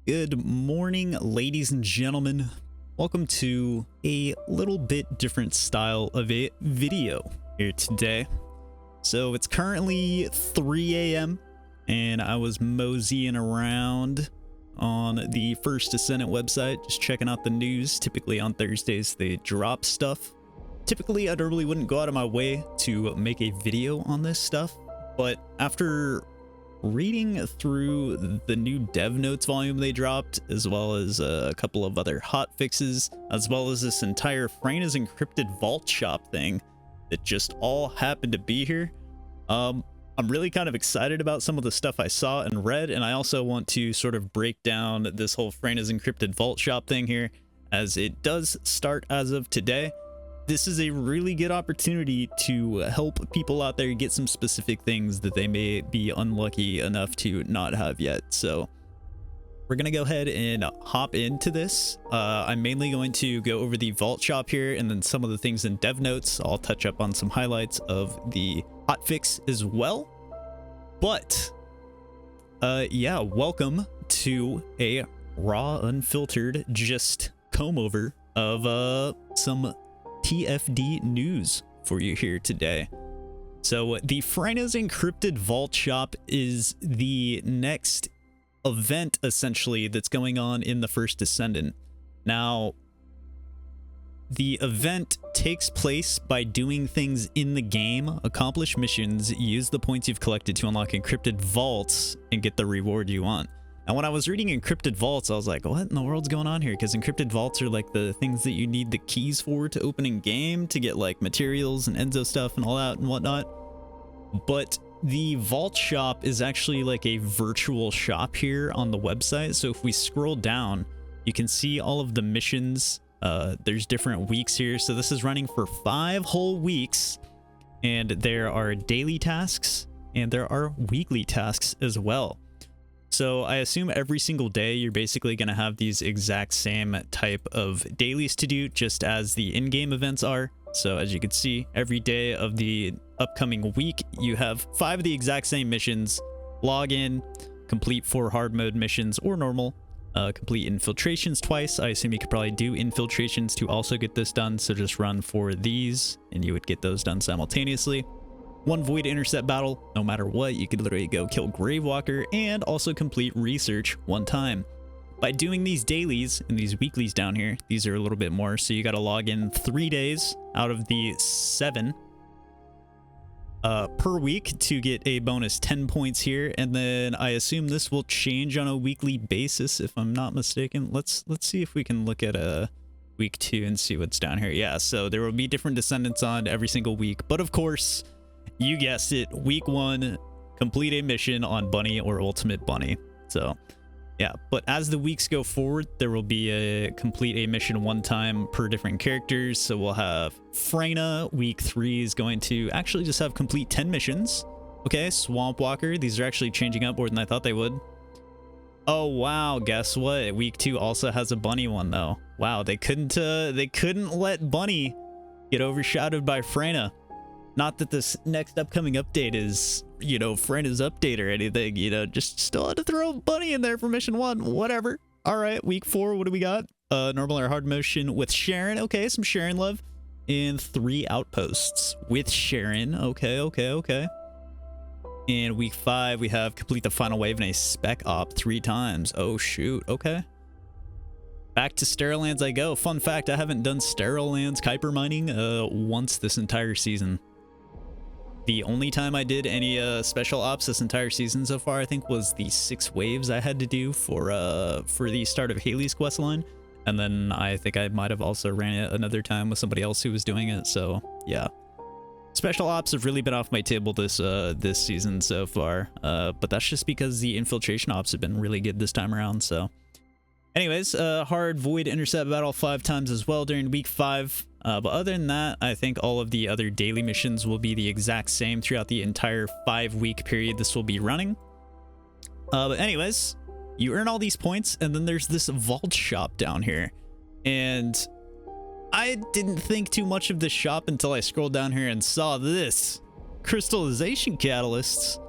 Good morning, ladies and gentlemen. Welcome to a little bit different style of a video here today. So it's currently 3 a.m. and I was moseying around on the First Descendant website, just checking out the news. Typically on Thursdays they drop stuff. Typically I normally wouldn't go out of my way to make a video on this stuff, but after reading through the new dev notes volume they dropped, as well as a couple of other hot fixes, as well as this entire Freyna's Encrypted vault shop thing that just all happened to be here, I'm really kind of excited about some of the stuff I saw and read, and I also want to sort of break down this whole Freyna's Encrypted vault shop thing here, as it does start as of today. This is a really good opportunity to help people out there get some specific things that they may be unlucky enough to not have yet. So we're going to go ahead and hop into this. I'm mainly going to go over the vault shop here and then some of the things in dev notes. I'll touch up on some highlights of the hotfix as well. But yeah, welcome to a raw, unfiltered, just comb over of some TFD news for you here today. So the Freyna's Encrypted vault shop is the next event essentially that's going on in the First Descendant. Now the event takes place by doing things in the game, accomplish missions, use the points you've collected to unlock encrypted vaults, and get the reward you want. And when I was reading encrypted vaults, I was like, what in the world's going on here? Because encrypted vaults are like the things that you need the keys for to open in game to get like materials and Enzo stuff and all that and whatnot. But the vault shop is actually like a virtual shop here on the website. So if we scroll down, you can see all of the missions. There's different weeks here. So this is running for 5 whole weeks. And there are daily tasks and there are weekly tasks as well. So I assume every single day you're basically going to have these exact same type of dailies to do, just as the in-game events are. So as you can see, every day of the upcoming week, you have 5 of the exact same missions. Log in, complete 4 hard mode missions or normal, complete infiltrations twice. I assume you could probably do infiltrations to also get this done. So just run for these and you would get those done simultaneously. 1 void intercept battle, no matter what, you could literally go kill Gravewalker and also complete research 1 time. By doing these dailies and these weeklies down here, these are a little bit more, so you got to log in 3 days out of the 7 per week to get a bonus 10 points here, and then I assume this will change on a weekly basis if I'm not mistaken. Let's see if we can look at a week 2 and see what's down here. Yeah, so there will be different descendants on every single week, but of course, you guessed it, week 1, complete a mission on Bunny or Ultimate Bunny. So yeah, but as the weeks go forward, there will be a complete a mission 1 time per different characters. So we'll have Freyna. Week 3 is going to actually just have complete 10 missions. Okay, Swamp Walker, these are actually changing up more than I thought they would. Oh wow, guess what? Week 2 also has a Bunny one though. Wow, they couldn't let Bunny get overshadowed by Freyna. Not that this next upcoming update is, you know, Freyna's update or anything, you know, just still had to throw Bunny in there for mission 1, whatever. All right, week 4, what do we got? Normal or hard motion with Sharon. Okay, some Sharon love. And 3 outposts with Sharon. Okay. And week 5, we have complete the final wave and a spec op 3 times. Oh, shoot. Okay. Back to Sterile Lands I go. Fun fact, I haven't done Sterile Lands Kuiper mining once this entire season. The only time I did any special ops this entire season so far, I think, was the 6 waves I had to do for the start of Haley's questline, and then I think I might have also ran it another time with somebody else who was doing it. So yeah, special ops have really been off my table this season so far, but that's just because the infiltration ops have been really good this time around. So anyways, hard void intercept battle 5 times as well during week 5. But other than that, I think all of the other daily missions will be the exact same throughout the entire 5-week period this will be running. But anyways, you earn all these points, and then there's this vault shop down here. And I didn't think too much of this shop until I scrolled down here and saw this. Crystallization catalysts.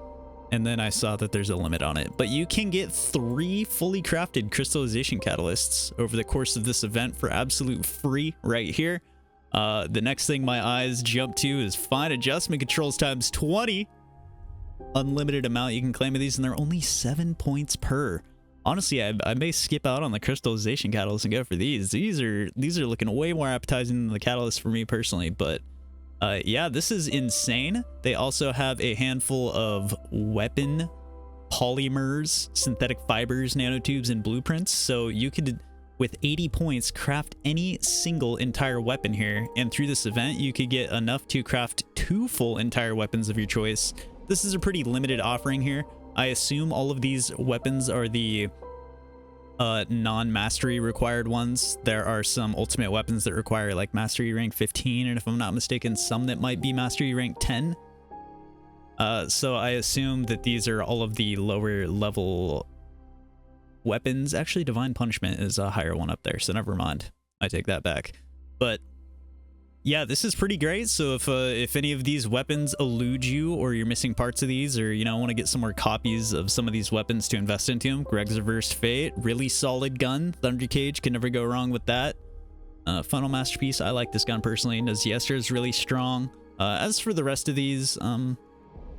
and then I saw that there's a limit on it. But you can get 3 fully crafted crystallization catalysts over the course of this event for absolute free right here. The next thing my eyes jump to is fine adjustment controls times 20. Unlimited amount you can claim of these, and they're only 7 points per. Honestly, I may skip out on the crystallization catalyst and go for these. These are looking way more appetizing than the catalyst for me personally, but yeah, this is insane. They also have a handful of weapon polymers, synthetic fibers, nanotubes, and blueprints. So you could, with 80 points, craft any single entire weapon here. And through this event, you could get enough to craft 2 full entire weapons of your choice. This is a pretty limited offering here. I assume all of these weapons are the non-mastery required ones. There are some ultimate weapons that require like mastery rank 15, and if I'm not mistaken, some that might be mastery rank 10. So I assume that these are all of the lower level weapons. Actually, Divine Punishment is a higher one up there, so never mind. I take that back. But yeah, this is pretty great. So if any of these weapons elude you, or you're missing parts of these, or, you know, want to get some more copies of some of these weapons to invest into them, Greg's Reversed Fate, really solid gun. Thunder Cage, can never go wrong with that. Funnel Masterpiece, I like this gun personally. Nasiestra is really strong. As for the rest of these,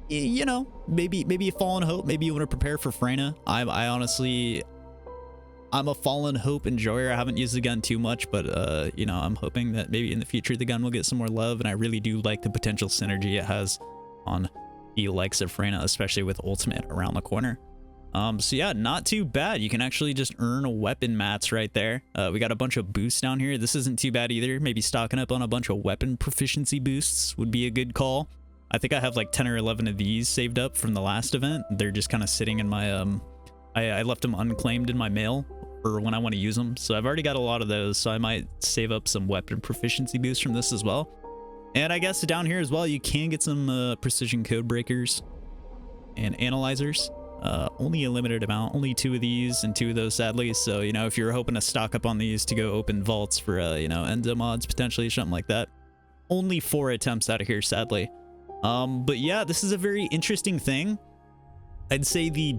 you know, maybe a Fallen Hope. Maybe you want to prepare for Freyna. I honestly, I'm a Fallen Hope enjoyer. I haven't used the gun too much, but you know, I'm hoping that maybe in the future the gun will get some more love, and I really do like the potential synergy it has on the likes of Freyna, especially with Ultimate around the corner. So yeah, not too bad. You can actually just earn weapon mats right there. We got a bunch of boosts down here. This isn't too bad either. Maybe stocking up on a bunch of weapon proficiency boosts would be a good call. I think I have like 10 or 11 of these saved up from the last event. They're just kind of sitting in my I left them unclaimed in my mail for when I want to use them. So I've already got a lot of those, so I might save up some weapon proficiency boosts from this as well. And I guess down here as well, you can get some precision code breakers and analyzers. Only a limited amount, only 2 of these and 2 of those, sadly. So, you know, if you're hoping to stock up on these to go open vaults for, you know, endo mods potentially, something like that. Only 4 attempts out of here, sadly. But yeah, this is a very interesting thing. I'd say the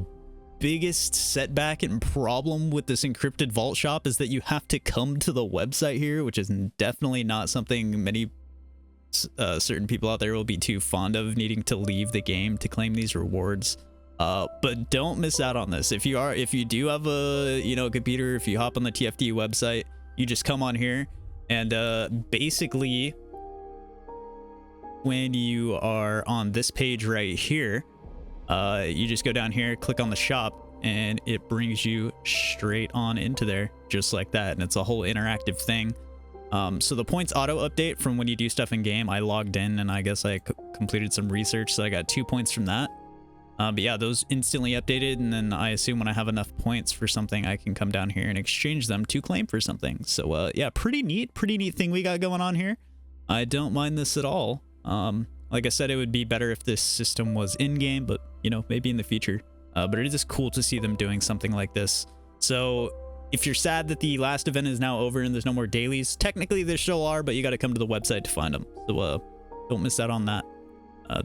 biggest setback and problem with this encrypted vault shop is that you have to come to the website here, which is definitely not something many certain people out there will be too fond of, needing to leave the game to claim these rewards. But don't miss out on this. If you do have a, you know, computer, if you hop on the TFT website, you just come on here and basically when you are on this page right here, you just go down here, click on the shop, and it brings you straight on into there just like that. And it's a whole interactive thing. So the points auto update from when you do stuff in game, I logged in and I guess I completed some research, so I got 2 points from that. But yeah, those instantly updated, and then I assume when I have enough points for something, I can come down here and exchange them to claim for something. So yeah, pretty neat thing we got going on here. I don't mind this at all. Like I said, it would be better if this system was in-game, but, you know, maybe in the future. But it is just cool to see them doing something like this. So if you're sad that the last event is now over and there's no more dailies, technically there still are, but you got to come to the website to find them. So don't miss out on that.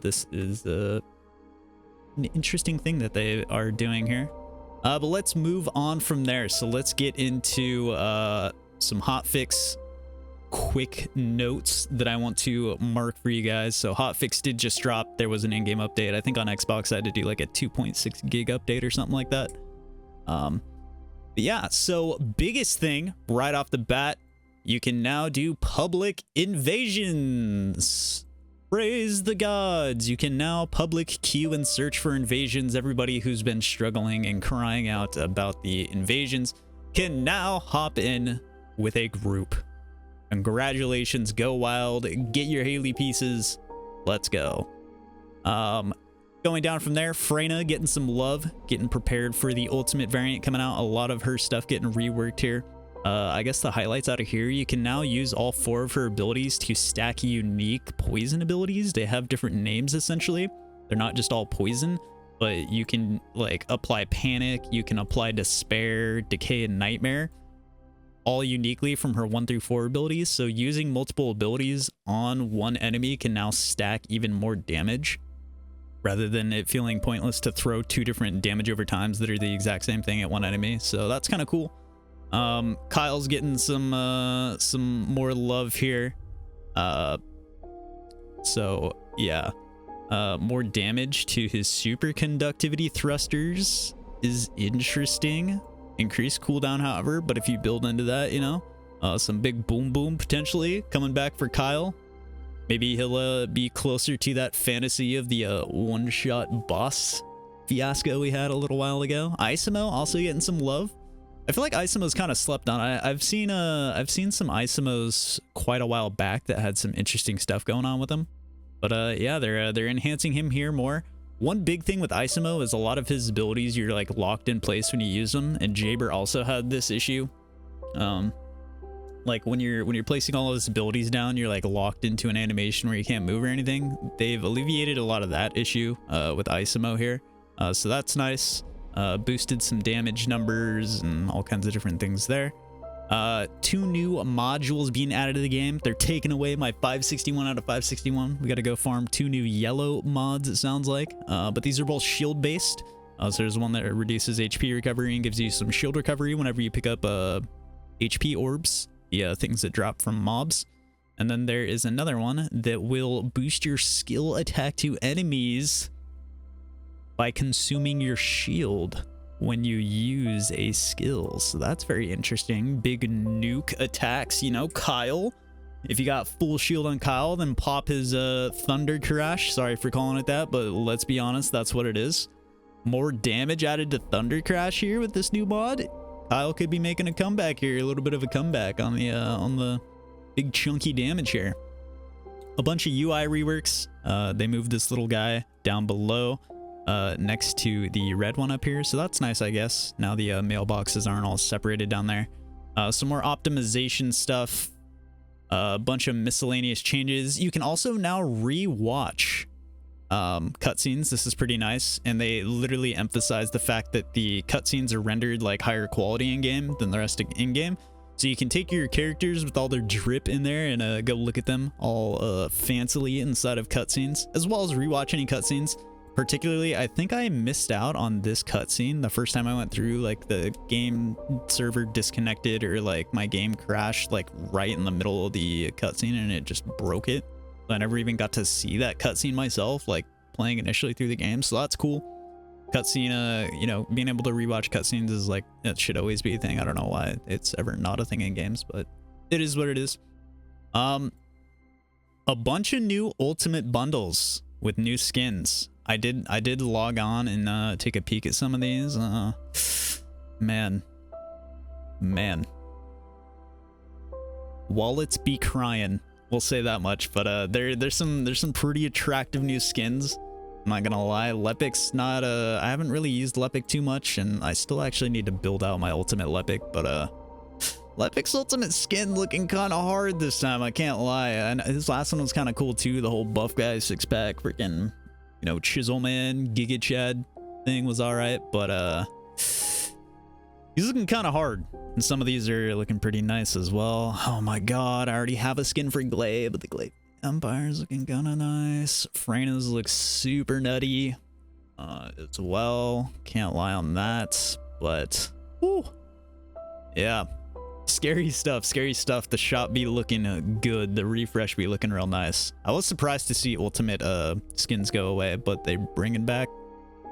This is an interesting thing that they are doing here. But let's move on from there. So let's get into some hotfix quick notes that I want to mark for you guys. So Hotfix did just drop. There was an in-game update. I think on Xbox I had to do like a 2.6 gig update or something like that. But yeah, so biggest thing right off the bat, you can now do public invasions. Praise the gods. You can now public queue and search for invasions. Everybody who's been struggling and crying out about the invasions can now hop in with a group. Congratulations, go wild, get your Haley pieces, let's go. Going down from there, Freyna getting some love, getting prepared for the ultimate variant coming out. A lot of her stuff getting reworked here. I guess the highlights out of here, you can now use all 4 of her abilities to stack unique poison abilities. They have different names essentially. They're not just all poison, but you can like apply Panic, you can apply Despair, Decay, and Nightmare, all uniquely from her 1 through 4 abilities. So using multiple abilities on one enemy can now stack even more damage. rather than it feeling pointless to throw 2 different damage over times that are the exact same thing at one enemy. So that's kind of cool. Kyle's getting some more love here. So yeah, more damage to his superconductivity thrusters is interesting. Increased cooldown, however, but if you build into that, you know, some big boom boom potentially coming back for Kyle. Maybe he'll be closer to that fantasy of the one-shot boss fiasco we had a little while ago. Isimo also getting some love. I feel like Isimo's kind of slept on. I've seen some Isimos quite a while back that had some interesting stuff going on with them. But yeah, they're enhancing him here more. One big thing with Isimo is a lot of his abilities you're like locked in place when you use them, and Jaber also had this issue. Like when you're placing all of his abilities down, you're like locked into an animation where you can't move or anything. They've alleviated a lot of that issue with Isimo here, so that's nice. Boosted some damage numbers and all kinds of different things there. 2 new modules being added to the game. They're taking away my 561 out of 561. We got to go farm 2 new yellow mods, it sounds like. But these are both shield based. So there's one that reduces HP recovery and gives you some shield recovery whenever you pick up HP orbs, the things that drop from mobs. And then there is another one that will boost your skill attack to enemies by consuming your shield when you use a skill. So that's very interesting. Big nuke attacks, you know, Kyle. If you got full shield on Kyle, then pop his Thunder Crash. Sorry for calling it that, but let's be honest, that's what it is. More damage added to Thunder Crash here with this new mod. Kyle could be making a comeback here, a little bit of a comeback on the big chunky damage here. A bunch of UI reworks. They moved this little guy down below next to the red one up here, so that's nice, I guess. Now the mailboxes aren't all separated down there. Some more optimization stuff, a bunch of miscellaneous changes. You can also now re-watch cutscenes. This is pretty nice, and they literally emphasize the fact that the cutscenes are rendered like higher quality in game than the rest of in game. So you can take your characters with all their drip in there and go look at them all fancily inside of cutscenes, as well as rewatch any cutscenes. Particularly, I think I missed out on this cutscene the first time I went through. Like the game server disconnected, or like my game crashed like right in the middle of the cutscene and it just broke it. I never even got to see that cutscene myself, like playing initially through the game. So that's cool. Cutscene, you know, being able to rewatch cutscenes is like, it should always be a thing. I don't know why it's ever not a thing in games, but it is what it is. A bunch of new ultimate bundles with new skins. I did log on and take a peek at some of these. Man. Wallets be crying. We'll say that much. But there's some pretty attractive new skins. I'm not gonna lie. Lepic's not I haven't really used Lepic too much, and I still actually need to build out my ultimate Lepic, but Lepic's ultimate skin looking kind of hard this time, I can't lie. And his last one was kind of cool too. The whole buff guy 6-pack freaking, you know, Chisel Man, Giga Chad thing was alright, but he's looking kind of hard. And some of these are looking pretty nice as well. Oh my god, I already have a skin for Glaive, but the Glaive Empire's looking kind of nice. Freyna's looks super nutty as well. Can't lie on that, but whew, yeah. Scary stuff. The shop be looking good. The refresh be looking real nice. I was surprised to see ultimate skins go away, but they're bringing back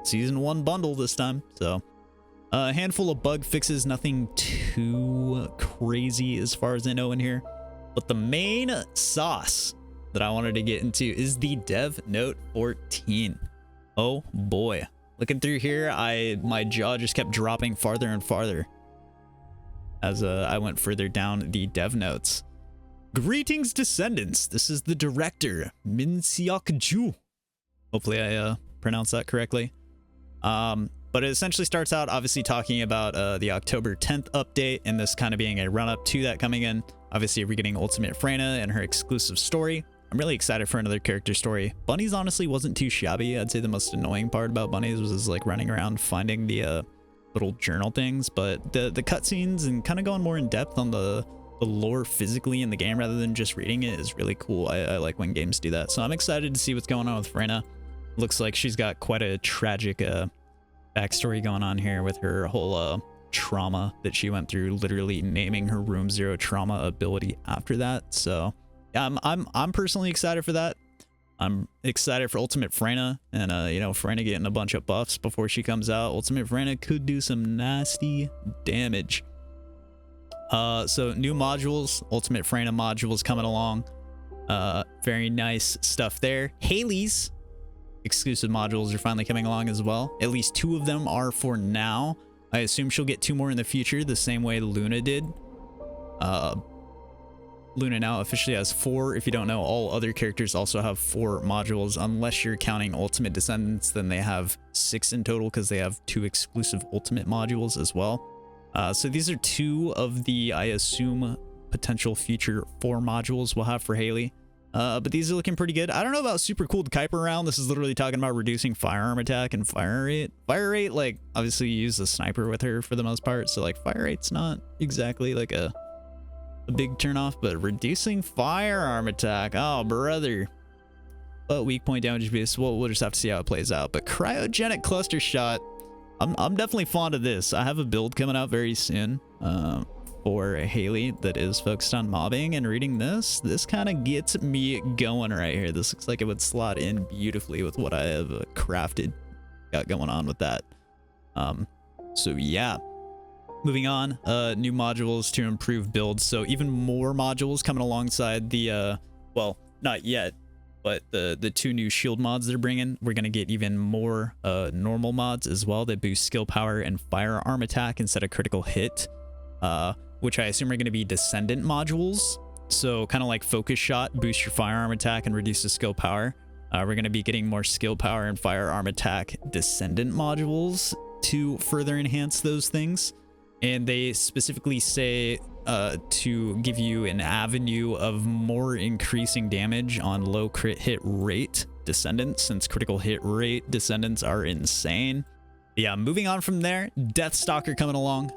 season 1 bundle this time. So a handful of bug fixes, nothing too crazy as far as I know in here. But the main sauce that I wanted to get into is the Dev Note 14. Oh boy. Looking through here, my jaw just kept dropping farther and farther as I went further down the dev notes. Greetings, Descendants. This is the director, Min Seok Ju. Hopefully I pronounced that correctly. But it essentially starts out obviously talking about the October 10th update, and this kind of being a run-up to that coming in. Obviously, we're getting Ultimate Freyna and her exclusive story. I'm really excited for another character story. Bunnies honestly wasn't too shabby. I'd say the most annoying part about Bunnies was like running around finding the little journal things, but the cutscenes and kind of going more in depth on the lore physically in the game rather than just reading it is really cool. I like when games do that, so I'm excited to see what's going on with Freyna. Looks like she's got quite a tragic backstory going on here with her whole trauma that she went through, literally naming her room 0 trauma ability after that. So yeah, I'm personally excited for that. I'm excited for Ultimate Freyna, and you know, Freyna getting a bunch of buffs before she comes out. Ultimate Freyna could do some nasty damage. So new modules, Ultimate Freyna modules coming along. Very nice stuff there. Haley's exclusive modules are finally coming along as well. At least 2 of them are for now. I assume she'll get 2 more in the future, the same way Luna did. Luna now officially has 4. If you don't know, all other characters also have 4 modules, unless you're counting Ultimate Descendants. Then they have 6 in total because they have 2 exclusive Ultimate modules as well. So these are 2 of the, I assume, potential future 4 modules we'll have for Haley. But these are looking pretty good. I don't know about super cooled Kuiper round. This is literally talking about reducing firearm attack and fire rate. Fire rate, like, obviously you use the sniper with her for the most part, so like fire rate's not exactly like a big turnoff, but reducing firearm attack, oh brother. But weak point damage boost, we'll just have to see how it plays out. But cryogenic cluster shot, I'm definitely fond of this. I have a build coming out very soon for Haley that is focused on mobbing, and reading this kind of gets me going right here. This looks like it would slot in beautifully with what I have crafted, got going on with that. So yeah. Moving on, new modules to improve builds. So even more modules coming alongside the, well, not yet, but the 2 new shield mods they're bringing. We're going to get even more normal mods as well that boost skill power and firearm attack instead of critical hit, which I assume are going to be Descendant modules. So kind of like Focus Shot, boost your firearm attack and reduce the skill power. We're going to be getting more skill power and firearm attack Descendant modules to further enhance those things. And they specifically say to give you an avenue of more increasing damage on low crit hit rate Descendants, since critical hit rate Descendants are insane. Yeah, moving on from there, Deathstalker coming along.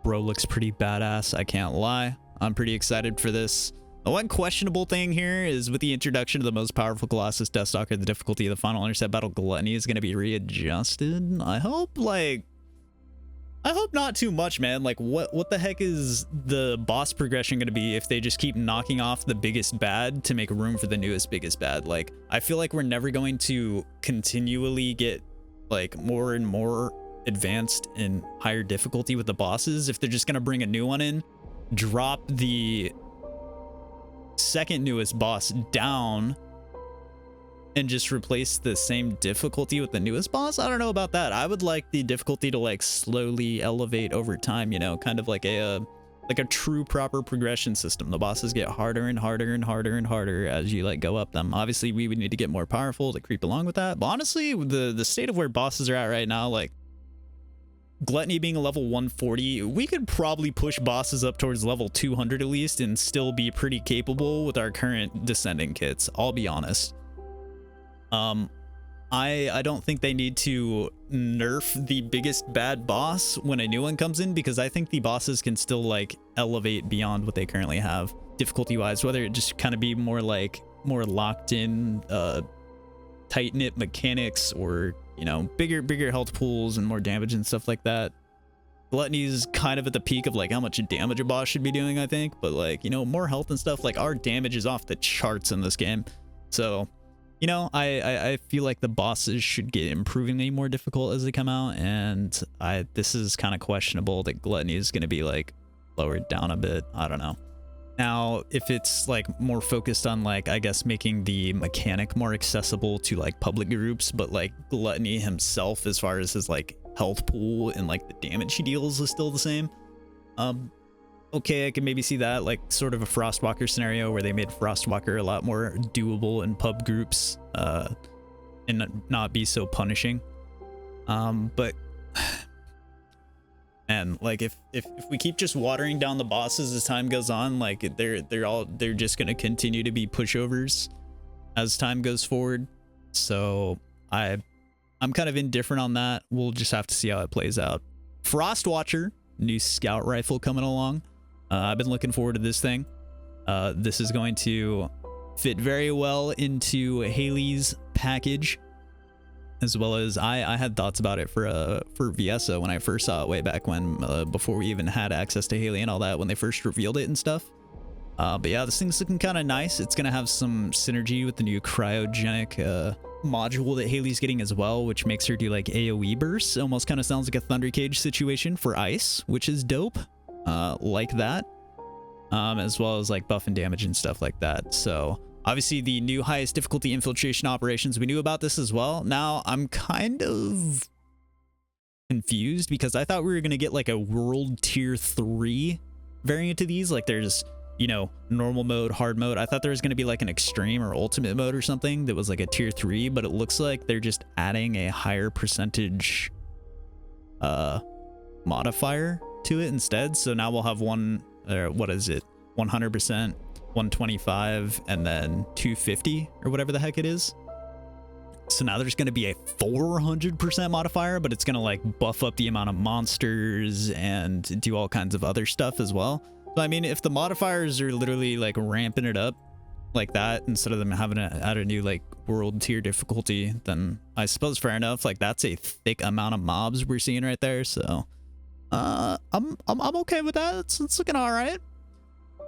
Bro looks pretty badass, I can't lie. I'm pretty excited for this. The one questionable thing here is with the introduction of the most powerful Colossus Deathstalker, the difficulty of the final intercept battle Gluttony is going to be readjusted. I hope not too much, man. Like, what the heck is the boss progression going to be if they just keep knocking off the biggest bad to make room for the newest biggest bad? Like, I feel like we're never going to continually get, like, more and more advanced and higher difficulty with the bosses if they're just going to bring a new one in, drop the second newest boss down, and just replace the same difficulty with the newest boss. I don't know about that. I would like the difficulty to like slowly elevate over time, you know, kind of like a true proper progression system. The bosses get harder and harder and harder and harder as you like go up them. Obviously we would need to get more powerful to creep along with that, but honestly the state of where bosses are at right now, like Gluttony being a level 140, we could probably push bosses up towards level 200 at least and still be pretty capable with our current Descendant kits, I'll be honest. I don't think they need to nerf the biggest bad boss when a new one comes in, because I think the bosses can still like elevate beyond what they currently have difficulty wise, whether it just kind of be more locked in tight knit mechanics, or you know, bigger health pools and more damage and stuff like that. Gluttony's kind of at the peak of like how much damage a boss should be doing, I think, but like, you know, more health and stuff, like our damage is off the charts in this game. So you know, I feel like the bosses should get improvingly more difficult as they come out, and this is kind of questionable that Gluttony is going to be like lowered down a bit. I don't know. Now, if it's like more focused on like, I guess, making the mechanic more accessible to like public groups, but like Gluttony himself, as far as his like health pool and like the damage he deals, is still the same. Okay, I can maybe see that, like sort of a Frostwalker scenario where they made Frostwalker a lot more doable in pub groups, and not be so punishing. But and like if we keep just watering down the bosses as time goes on, like they're just gonna continue to be pushovers as time goes forward. So I'm kind of indifferent on that. We'll just have to see how it plays out. Frostwatcher, new scout rifle coming along. I've been looking forward to this thing. This is going to fit very well into Haley's package. as well as I had thoughts about it for VSO when I first saw it way back when, before we even had access to Haley and all that, when they first revealed it and stuff. But yeah, this thing's looking kind of nice. It's gonna have some synergy with the new cryogenic module that Haley's getting as well, which makes her do like AoE bursts. Almost kind of sounds like a Thunder Cage situation for ice, which is dope. Like that. As well as like buff and damage and stuff like that. So obviously the new highest difficulty infiltration operations, we knew about this as well. Now I'm kind of confused because I thought we were going to get like a world tier 3 variant of these. Like there's, you know, normal mode, hard mode. I thought there was going to be like an extreme or ultimate mode or something that was like a tier 3, but it looks like they're just adding a higher percentage modifier to it instead. So now we'll have one, or what is it, 100%, 125, and then 250 or whatever the heck it is. So now there's going to be a 400% modifier, but it's going to like buff up the amount of monsters and do all kinds of other stuff as well. So I mean, if the modifiers are literally like ramping it up like that instead of them having to add a new like world tier difficulty, then I suppose fair enough. Like that's a thick amount of mobs we're seeing right there. So I'm okay with that. It's looking all right.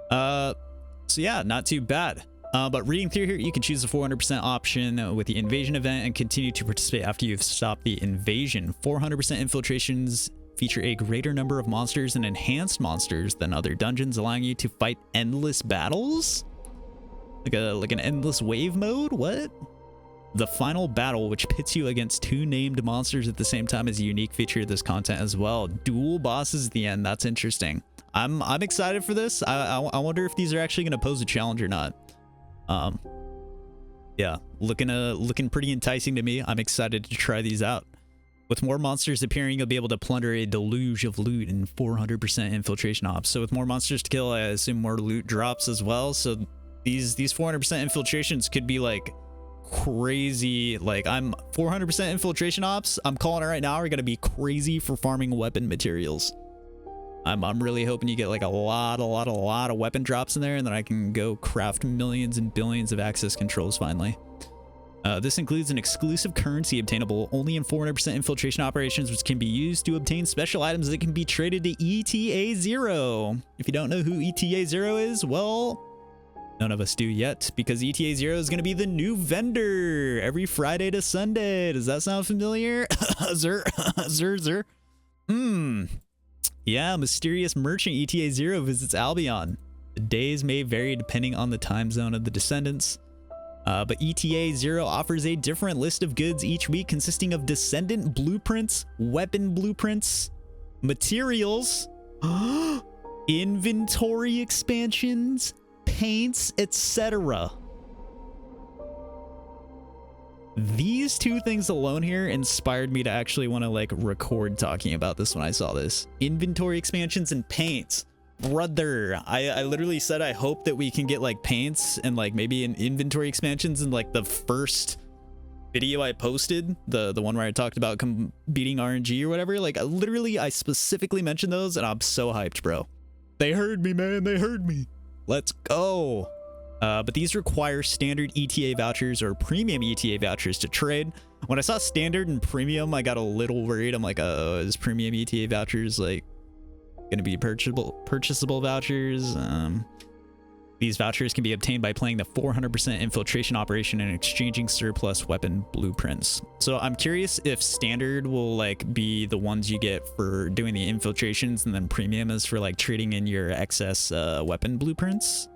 So yeah, not too bad. But reading through here, you can choose the 400% option with the invasion event and continue to participate after you've stopped the invasion. 400% infiltrations feature a greater number of monsters and enhanced monsters than other dungeons, allowing you to fight endless battles. Like an endless wave mode? What? The final battle, which pits you against 2 named monsters at the same time, is a unique feature of this content as well. Dual bosses at the end. That's interesting. I'm excited for this. I wonder if these are actually going to pose a challenge or not. Yeah, looking pretty enticing to me. I'm excited to try these out. With more monsters appearing, you'll be able to plunder a deluge of loot and 400% infiltration ops. So with more monsters to kill, I assume more loot drops as well. So these 400% infiltrations could be like crazy. Like I'm 400% infiltration ops. I'm calling it right now. Are gonna be crazy for farming weapon materials. I'm really hoping you get like a lot of weapon drops in there, and then I can go craft millions and billions of access controls finally. This includes an exclusive currency obtainable only in 400% infiltration operations, which can be used to obtain special items that can be traded to ETA 0. If you don't know who ETA 0 is, well, none of us do yet, because ETA 0 is going to be the new vendor every Friday to Sunday. Does that sound familiar? Zer. Yeah, mysterious merchant ETA 0 visits Albion. The days may vary depending on the time zone of the Descendants. But ETA 0 offers a different list of goods each week, consisting of Descendant blueprints, weapon blueprints, materials, inventory expansions, paints, etc. These 2 things alone here inspired me to actually want to like record talking about this when I saw this. Inventory expansions and paints. Brother, I literally said I hope that we can get like paints and like maybe an inventory expansions in like the first video I posted, the one where I talked about beating RNG or whatever. Like literally I specifically mentioned those, and I'm so hyped, bro. They heard me, man. They heard me. Let's go. But these require standard ETA vouchers or premium ETA vouchers to trade. When I saw standard and premium, I got a little worried. I'm like, is premium ETA vouchers like gonna be purchasable vouchers? These vouchers can be obtained by playing the 400% infiltration operation and exchanging surplus weapon blueprints. So I'm curious if standard will like be the ones you get for doing the infiltrations, and then premium is for like trading in your excess weapon blueprints,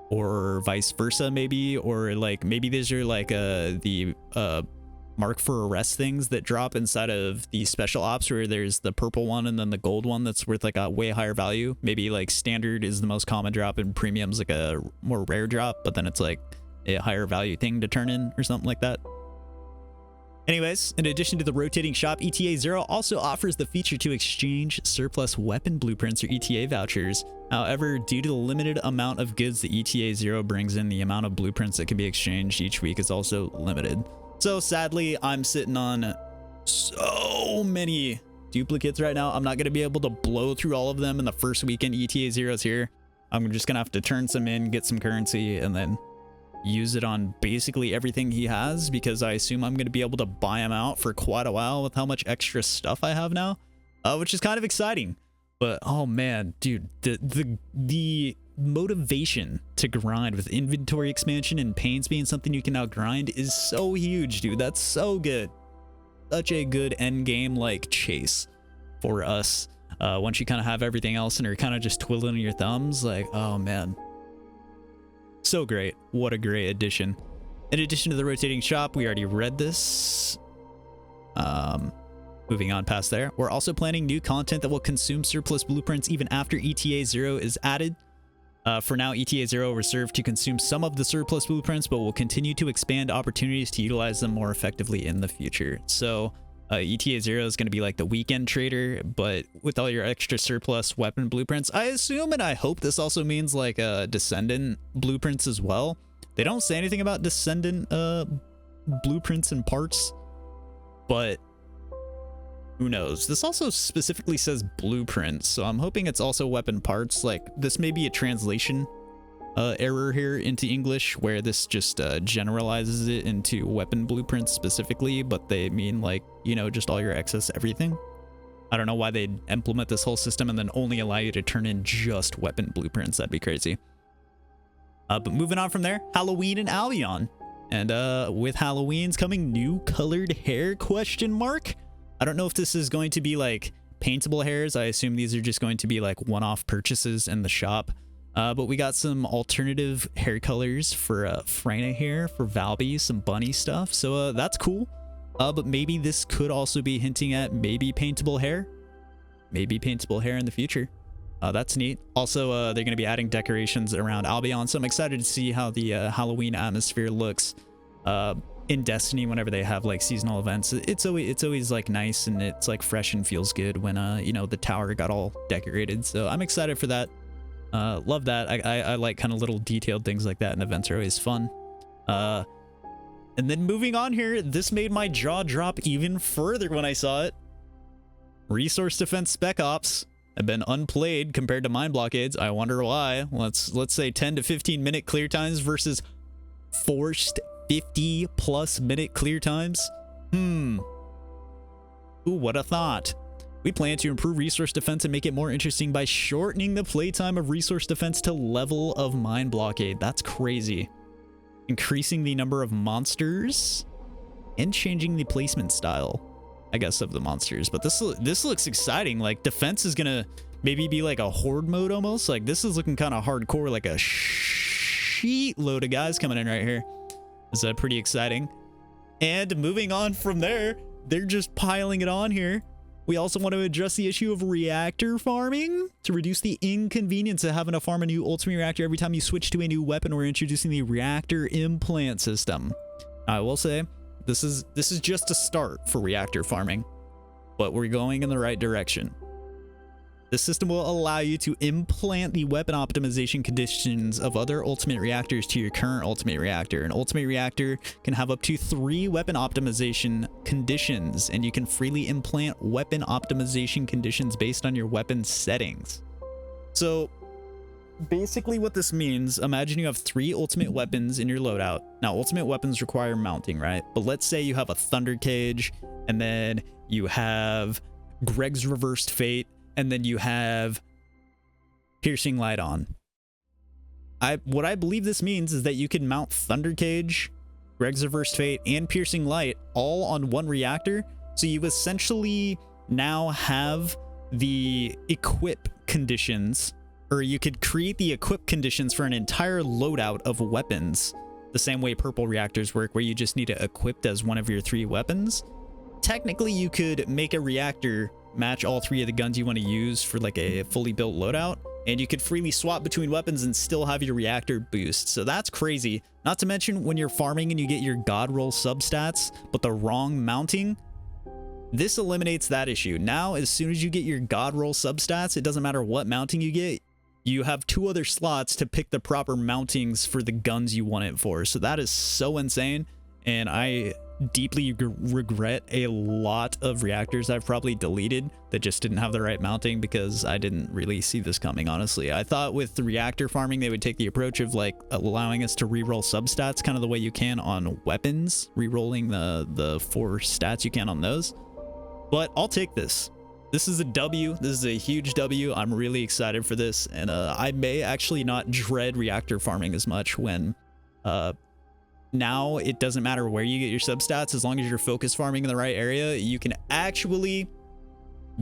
or vice versa maybe. Or like maybe these are like the mark for arrest things that drop inside of the special ops, where there's the purple one and then the gold one that's worth like a way higher value. Maybe like standard is the most common drop and premium's like a more rare drop, but then it's like a higher value thing to turn in or something like that. Anyways, in addition to the rotating shop, ETA 0 also offers the feature to exchange surplus weapon blueprints or ETA vouchers. However, due to the limited amount of goods the ETA 0 brings in, the amount of blueprints that can be exchanged each week is also limited. So sadly, I'm sitting on so many duplicates right now. I'm not going to be able to blow through all of them in the first weekend ETA 0's here. I'm just going to have to turn some in, get some currency, and then use it on basically everything he has, because I assume I'm going to be able to buy him out for quite a while with how much extra stuff I have now, which is kind of exciting. But oh man, dude, the motivation to grind with inventory expansion and pains being something you can now grind is so huge, dude. That's so good. Such a good end game like chase for us. Once you kind of have everything else and you're kind of just twiddling your thumbs, like, oh man, so great. What a great addition. In addition to the rotating shop, we already read this. Moving on past there, we're also planning new content that will consume surplus blueprints even after ETA 0 is added. For now, ETA 0 reserved to consume some of the surplus blueprints, but will continue to expand opportunities to utilize them more effectively in the future. So ETA 0 is going to be like the weekend trader, but with all your extra surplus weapon blueprints. I assume and I hope this also means like Descendant blueprints as well. They don't say anything about Descendant blueprints and parts, but who knows? This also specifically says blueprints, so I'm hoping it's also weapon parts. Like, this may be a translation error here into English, where this just generalizes it into weapon blueprints specifically, but they mean, like, you know, just all your excess everything. I don't know why they'd implement this whole system and then only allow you to turn in just weapon blueprints. That'd be crazy. But moving on from there, Halloween and Albion. And with Halloween's coming, new colored hair, question mark? I don't know if this is going to be like paintable hairs. I assume these are just going to be like one-off purchases in the shop. But we got some alternative hair colors for Freyna hair, for Valby, some bunny stuff. So that's cool. But maybe this could also be hinting at maybe paintable hair. Maybe paintable hair in the future. That's neat. Also, they're going to be adding decorations around Albion. So I'm excited to see how the Halloween atmosphere looks in Destiny whenever they have like seasonal events. It's always like nice and it's like fresh and feels good when you know, the tower got all decorated. So I'm excited for that. Love that. I like kind of little detailed things like that, and events are always fun. And then moving on here, this made my jaw drop even further when I saw it. Resource Defense Spec Ops have been unplayed compared to mine blockades. I wonder why. Let's say 10 to 15 minute clear times versus forced 50+ minute clear times. Ooh, what a thought. We plan to improve resource defense and make it more interesting by shortening the playtime of resource defense to level of mine blockade. That's crazy. Increasing the number of monsters and changing the placement style, I guess, of the monsters. But this looks exciting. Like, defense is gonna maybe be like a horde mode almost. Like, this is looking kind of hardcore, like a sheet load of guys coming in right here. Is that pretty exciting? And moving on from there, they're just piling it on here. We also want to address the issue of reactor farming to reduce the inconvenience of having to farm a new ultimate reactor every time you switch to a new weapon. We're introducing the reactor implant system. I will say this is just a start for reactor farming, but we're going in the right direction. This system will allow you to implant the weapon optimization conditions of other ultimate reactors to your current ultimate reactor. An ultimate reactor can have up to 3 weapon optimization conditions, and you can freely implant weapon optimization conditions based on your weapon settings. So basically what this means, imagine you have 3 ultimate weapons in your loadout. Now, ultimate weapons require mounting, right? But let's say you have a Thunder Cage, and then you have Greg's Reversed Fate, and then you have Piercing Light on. What I believe this means is that you can mount Thunder Cage, Greg's Reversed Fate, and Piercing Light all on one reactor. So you essentially now have the equip conditions, or you could create the equip conditions for an entire loadout of weapons, the same way purple reactors work, where you just need it equipped as one of your 3 weapons. Technically, you could make a reactor match all 3 of the guns you want to use for like a fully built loadout, and you could freely swap between weapons and still have your reactor boost. So that's crazy. Not to mention when you're farming and you get your god roll substats but the wrong mounting, this eliminates that issue. Now, as soon as you get your god roll substats, it doesn't matter what mounting you get, you have 2 other slots to pick the proper mountings for the guns you want it for. So that is so insane, and I deeply regret a lot of reactors I've probably deleted that just didn't have the right mounting, because I didn't really see this coming, honestly. I thought with the reactor farming they would take the approach of like allowing us to reroll substats, kind of the way you can on weapons, rerolling the 4 stats you can on those. But I'll take this. This is a W. This is a huge W. I'm really excited for this, and I may actually not dread reactor farming as much when now it doesn't matter where you get your substats. As long as you're focus farming in the right area, you can actually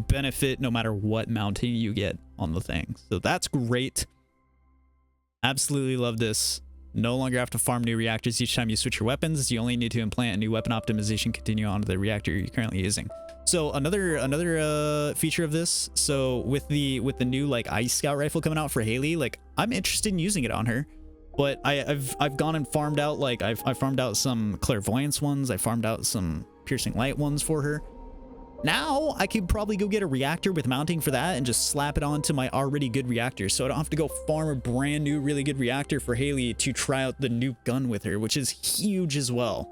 benefit no matter what mounting you get on the thing. So that's great. Absolutely love this. No longer have to farm new reactors each time you switch your weapons. You only need to implant a new weapon optimization continue onto the reactor you're currently using. So another feature of this, so with the new like Ice Scout rifle coming out for Haley, like I'm interested in using it on her. But I've gone and farmed out, like I farmed out some clairvoyance ones, I farmed out some piercing light ones for her. Now I could probably go get a reactor with mounting for that and just slap it onto my already good reactor, so I don't have to go farm a brand new really good reactor for Haley to try out the new gun with her, which is huge as well.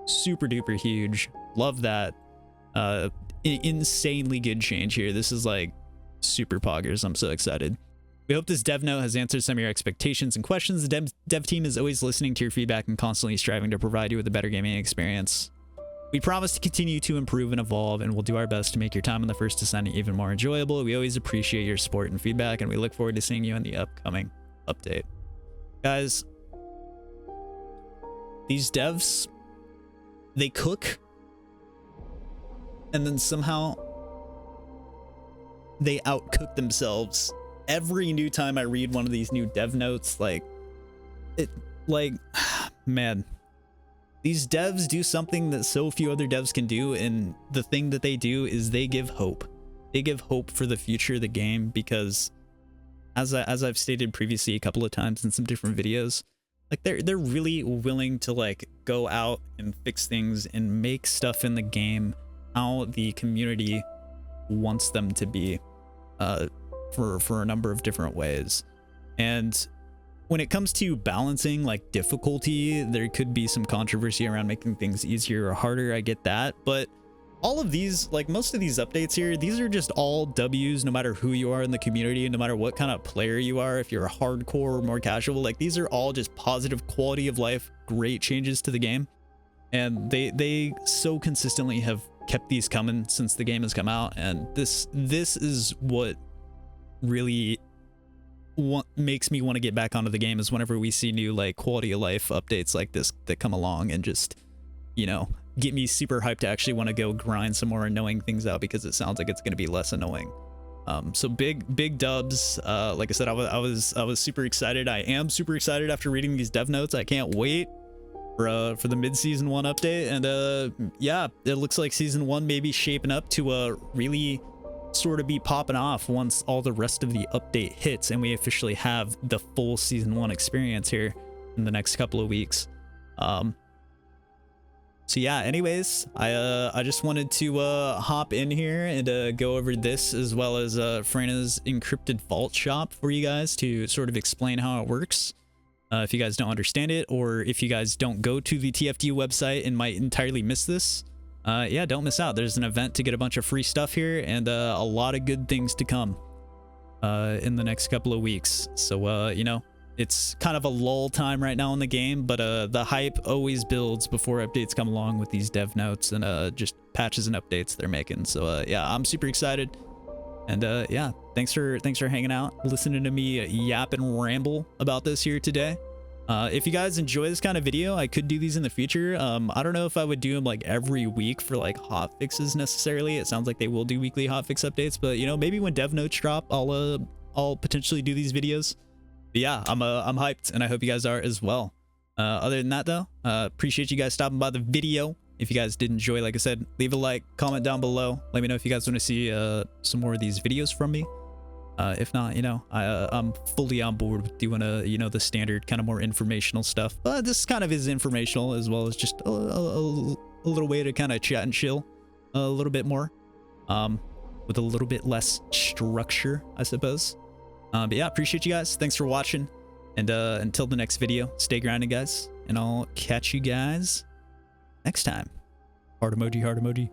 Super duper huge. Love that. Insanely good change here. This is like super poggers. I'm so excited. We hope this dev note has answered some of your expectations and questions. The dev team is always listening to your feedback and constantly striving to provide you with a better gaming experience. We promise to continue to improve and evolve, and we'll do our best to make your time on the first Descendant even more enjoyable. We always appreciate your support and feedback, and we look forward to seeing you in the upcoming update. Guys, these devs, they cook, and then somehow they outcook themselves. Every new time I read one of these new dev notes, man, these devs do something that so few other devs can do, and the thing that they do is they give hope. They give hope for the future of the game, because as I've stated previously a couple of times in some different videos, like they're really willing to like go out and fix things and make stuff in the game how the community wants them to be, for a number of different ways. And when it comes to balancing like difficulty, there could be some controversy around making things easier or harder. I get that, but all of these, like most of these updates here, these are just all W's, no matter who you are in the community, no matter what kind of player you are, if you're a hardcore or more casual, like these are all just positive quality of life, great changes to the game. And they so consistently have kept these coming since the game has come out, and this is what really makes me want to get back onto the game, is whenever we see new like quality of life updates like this that come along and just, you know, get me super hyped to actually want to go grind some more annoying things out, because it sounds like it's going to be less annoying. So big dubs. Like I said, I was super excited. I am super excited after reading these dev notes. I can't wait for the mid-season 1 update, and yeah, it looks like season 1 may be shaping up to really sort of be popping off once all the rest of the update hits and we officially have the full season 1 experience here in the next couple of weeks. So yeah, anyways, I just wanted to hop in here and go over this, as well as Freyna's encrypted vault shop for you guys, to sort of explain how it works. If you guys don't understand it, or if you guys don't go to the TFT website and might entirely miss this, yeah, don't miss out. There's an event to get a bunch of free stuff here, and a lot of good things to come in the next couple of weeks. So, you know, it's kind of a lull time right now in the game, but the hype always builds before updates come along with these dev notes and just patches and updates they're making. So, yeah, I'm super excited. And yeah, thanks for hanging out, listening to me yap and ramble about this here today. If you guys enjoy this kind of video, I could do these in the future. I don't know if I would do them like every week for like hot fixes necessarily. It sounds like they will do weekly hotfix updates, but you know, maybe when dev notes drop, I'll potentially do these videos. But yeah, I'm hyped, and I hope you guys are as well. Other than that though, appreciate you guys stopping by the video. If you guys did enjoy, like I said, leave a like, comment down below. Let me know if you guys want to see some more of these videos from me. If not, you know, I'm fully on board with doing you know, the standard kind of more informational stuff. But this kind of is informational, as well as just a little way to kind of chat and chill a little bit more, with a little bit less structure, I suppose. But yeah, appreciate you guys. Thanks for watching. And until the next video, stay grinding, guys. And I'll catch you guys next time. Heart emoji, heart emoji.